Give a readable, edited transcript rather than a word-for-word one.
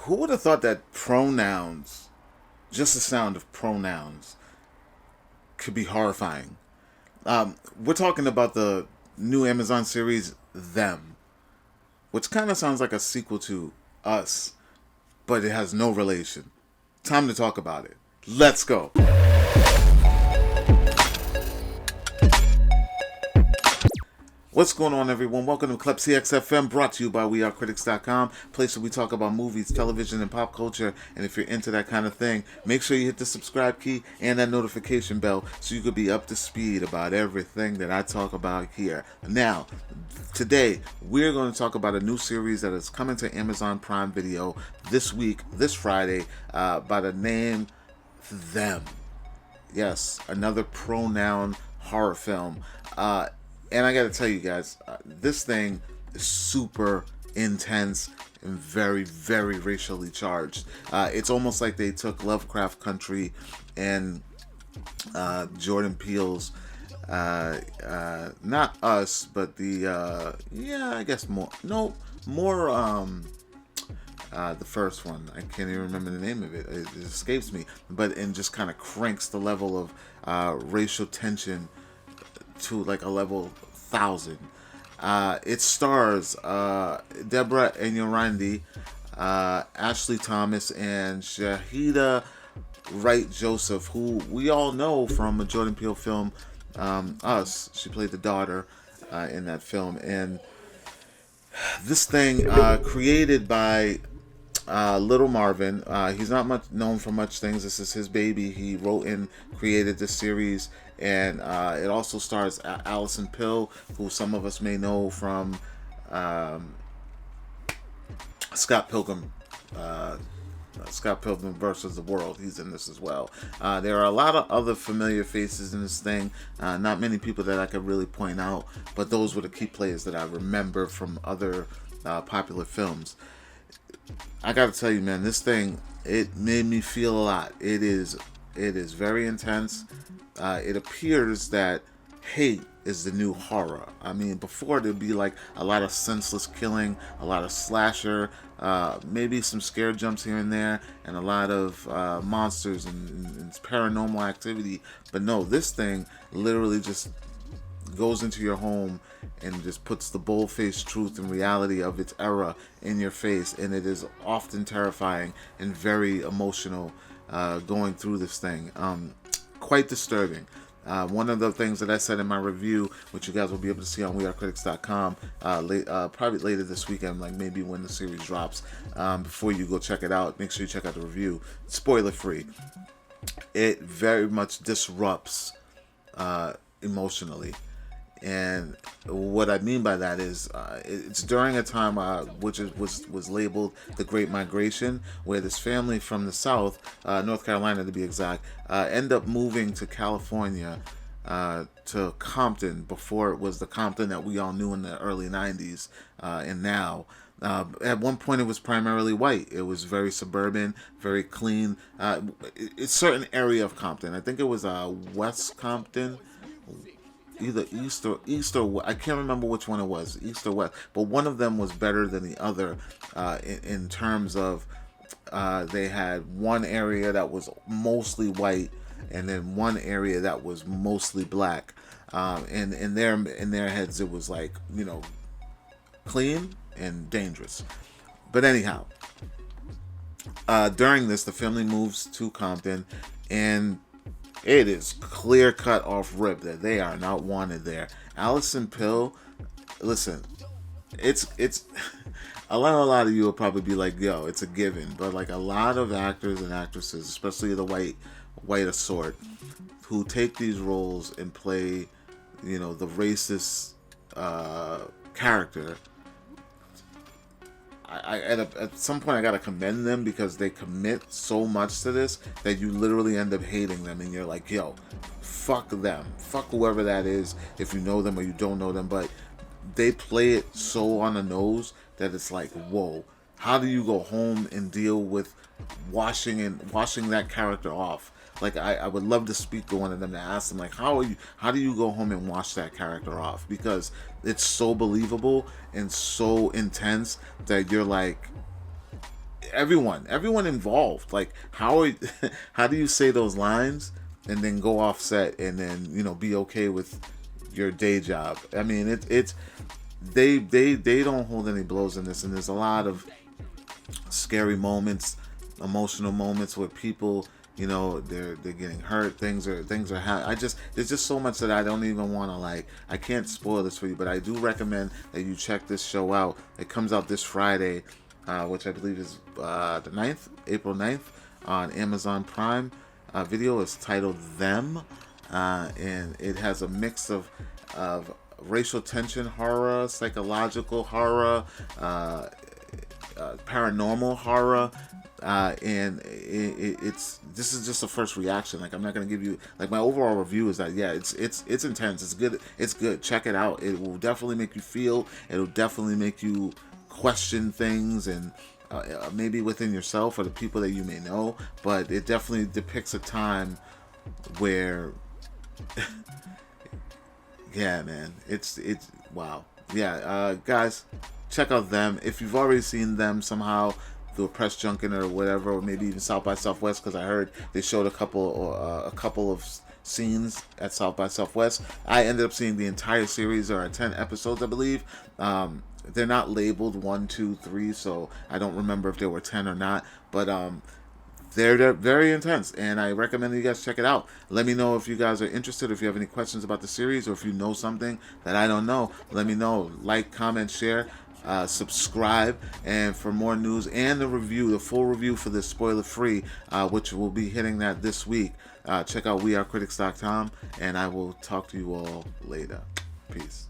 Who would have thought that pronouns, just the sound of pronouns, could be horrifying? We're talking about the new Amazon series, Them, which kind of sounds like a sequel to Us, but it has no relation. Time to talk about it. Let's go. What's going on, everyone? Welcome to Klepcx FM, brought to you by wearecritics.com, place where we talk about movies, television, and pop culture. And if you're into that kind of thing, make sure you hit the subscribe key and that notification bell so you could be up to speed about everything that I talk about here. Now, today, we're going to talk about a new series that is coming to Amazon Prime Video this week, this Friday, by the name Them. Yes, another pronoun horror film. And I gotta tell you guys, this thing is super intense and very, very racially charged. It's almost like they took Lovecraft Country and Jordan Peele's, not Us, but I guess more. No, more. The first one, I can't even remember the name of it. It escapes me. And just kind of cranks the level of racial tension to like a level 1,000. It stars Deborah and Ayorinde, Ashley Thomas, and Shahida Wright Joseph, who we all know from a Jordan Peele film, Us. She played the daughter in that film. And this thing, created by Little Marvin. He's not much known for much things. This is his baby. He wrote and created this series, and it also stars Allison Pill, who some of us may know from Scott Pilgrim. Scott Pilgrim versus the World. He's in this as well. There are a lot of other familiar faces in this thing. Not many people that I could really point out, but those were the key players that I remember from other popular films. I gotta tell you, man, this thing, it made me feel a lot. It is very intense. It appears that hate is the new horror. I mean, before there'd be like a lot of senseless killing, a lot of slasher, maybe some scare jumps here and there, and a lot of monsters and paranormal activity. But no, this thing literally just goes into your home and just puts the bold-faced truth and reality of its era in your face, and it is often terrifying and very emotional going through this thing. Quite disturbing. One of the things that I said in my review, which you guys will be able to see on wearecritics.com probably later this weekend, like maybe when the series drops, before you go check it out, make sure you check out the review. Spoiler free. It very much disrupts emotionally. And what I mean by that is it's during a time which was labeled the Great Migration, where this family from the South, North Carolina to be exact, end up moving to California, to Compton, before it was the Compton that we all knew in the early 90s, and now. At one point, it was primarily white. It was very suburban, very clean. It's a certain area of Compton. I think it was West Compton. Either east or west. I can't remember which one it was, east or west, but one of them was better than the other in terms of they had one area that was mostly white and then one area that was mostly black, and in their heads it was like, clean and dangerous. But anyhow, during this, the family moves to Compton, and it is clear cut off rip that they are not wanted there. Allison Pill, listen, it's a lot of you will probably be like, yo, it's a given. But like a lot of actors and actresses, especially the white sort, who take these roles and play, the racist character. At some point I gotta commend them, because they commit so much to this that you literally end up hating them, and you're like, yo, fuck them, fuck whoever that is, if you know them or you don't know them. But they play it so on the nose that it's like, whoa, how do you go home and deal with washing that character off? Like, I would love to speak to one of them to ask them, like, how do you go home and wash that character off? Because it's so believable and so intense that you're like, everyone involved. Like, how do you say those lines and then go off set and then, you know, be okay with your day job? I mean, it's they don't hold any blows in this, and there's a lot of scary moments, emotional moments where people, you know, they're getting hurt. Things are there's just so much that I don't even want to, like, I can't spoil this for you, but I do recommend that you check this show out. It comes out this Friday, which I believe is the 9th, April 9th, on Amazon Prime Video. It's titled Them, and it has a mix of racial tension, horror, psychological horror, paranormal horror, and this is just a first reaction. Like, I'm not gonna give you, like, my overall review is that, yeah, it's intense, it's good. Check it out. It will definitely make you feel. It'll definitely make you question things, and maybe within yourself or the people that you may know. But it definitely depicts a time where yeah, man, it's wow. Yeah, guys, check out Them. If you've already seen Them somehow through a press junket or whatever, or maybe even South by Southwest, because I heard they showed a couple of scenes at South by Southwest. I ended up seeing the entire series. There are 10 episodes, I believe. They're not labeled 1, 2, 3, so I don't remember if there were 10 or not. But they're very intense, and I recommend you guys check it out. Let me know if you guys are interested, if you have any questions about the series, or if you know something that I don't know. Let me know. Like, comment, share, subscribe, and for more news and the full review for this spoiler-free, which will be hitting that this week, check out wearecritics.com, and I will talk to you all later. Peace.